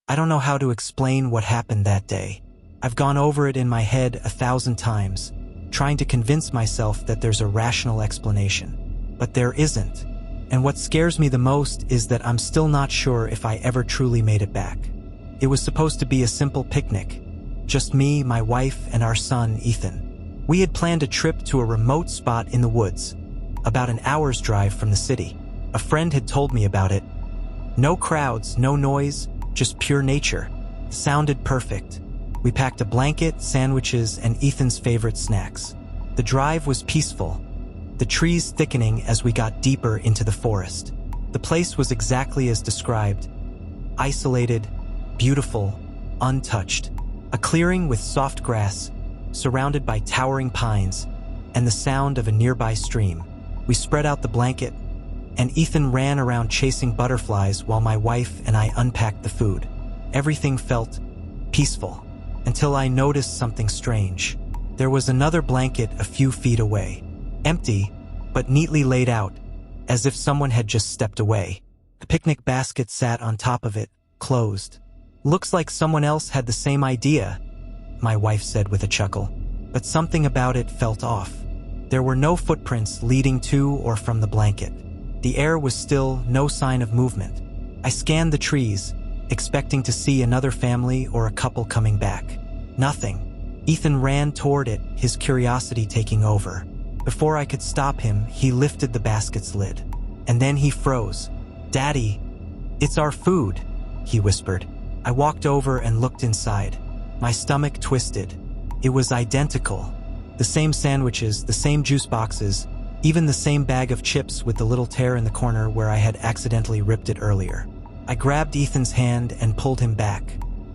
I don't know how to explain what happened that day. I've gone over it in my head 1,000 times, trying to convince myself that there's a rational explanation. But there isn't. And what scares me the most is that I'm still not sure if I ever truly made it back. It was supposed to be a simple picnic. Just me, my wife, and our son, Ethan. We had planned a trip to a remote spot in the woods, about an hour's drive from the city. A friend had told me about it. No crowds, no noise, just pure nature. Sounded perfect. We packed a blanket, sandwiches, and Ethan's favorite snacks. The drive was peaceful, the trees thickening as we got deeper into the forest. The place was exactly as described. Isolated, beautiful, untouched. A clearing with soft grass, surrounded by towering pines, and the sound of a nearby stream. We spread out the blanket, and Ethan ran around chasing butterflies while my wife and I unpacked the food. Everything felt peaceful, until I noticed something strange. There was another blanket a few feet away. Empty, but neatly laid out, as if someone had just stepped away. The picnic basket sat on top of it, closed. Looks like someone else had the same idea, my wife said with a chuckle. But something about it felt off. There were no footprints leading to or from the blanket. The air was still, no sign of movement. I scanned the trees, expecting to see another family or a couple coming back. Nothing. Ethan ran toward it, his curiosity taking over. Before I could stop him, he lifted the basket's lid. And then he froze. "Daddy, it's our food," he whispered. I walked over and looked inside. My stomach twisted. It was identical. The same sandwiches, the same juice boxes, even the same bag of chips with the little tear in the corner where I had accidentally ripped it earlier. I grabbed Ethan's hand and pulled him back.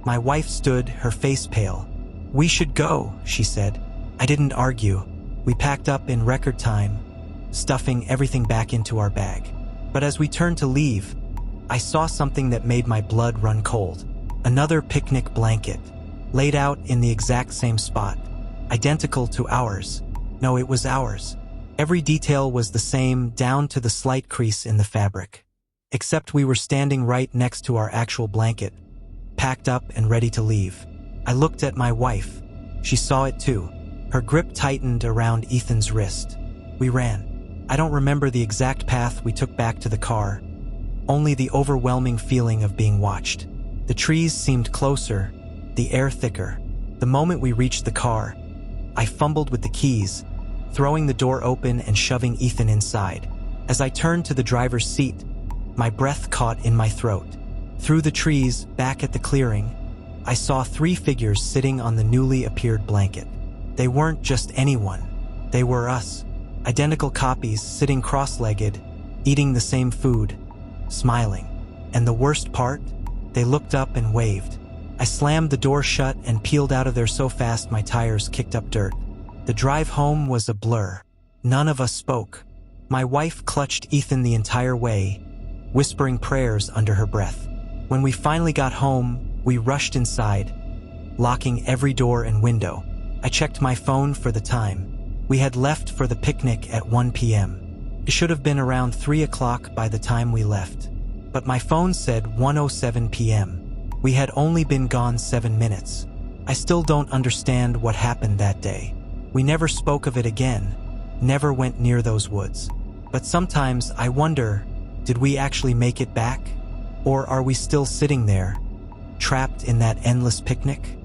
My wife stood, her face pale. "We should go," she said. I didn't argue. We packed up in record time, stuffing everything back into our bag. But as we turned to leave, I saw something that made my blood run cold. Another picnic blanket, laid out in the exact same spot, identical to ours. No, it was ours. Every detail was the same, down to the slight crease in the fabric. Except we were standing right next to our actual blanket, packed up and ready to leave. I looked at my wife. She saw it too. Her grip tightened around Ethan's wrist. We ran. I don't remember the exact path we took back to the car, only the overwhelming feeling of being watched. The trees seemed closer, the air thicker. The moment we reached the car, I fumbled with the keys, throwing the door open and shoving Ethan inside. As I turned to the driver's seat, my breath caught in my throat. Through the trees, back at the clearing, I saw 3 figures sitting on the newly appeared blanket. They weren't just anyone. They were us. Identical copies, sitting cross-legged, eating the same food, smiling. And the worst part? They looked up and waved. I slammed the door shut and peeled out of there so fast my tires kicked up dirt. The drive home was a blur. None of us spoke. My wife clutched Ethan the entire way, whispering prayers under her breath. When we finally got home, we rushed inside, locking every door and window. I checked my phone for the time. We had left for the picnic at 1 p.m. It should have been around 3 o'clock by the time we left. But my phone said 1:07 p.m. We had only been gone 7 minutes. I still don't understand what happened that day. We never spoke of it again, never went near those woods. But sometimes I wonder, did we actually make it back? Or are we still sitting there, trapped in that endless picnic?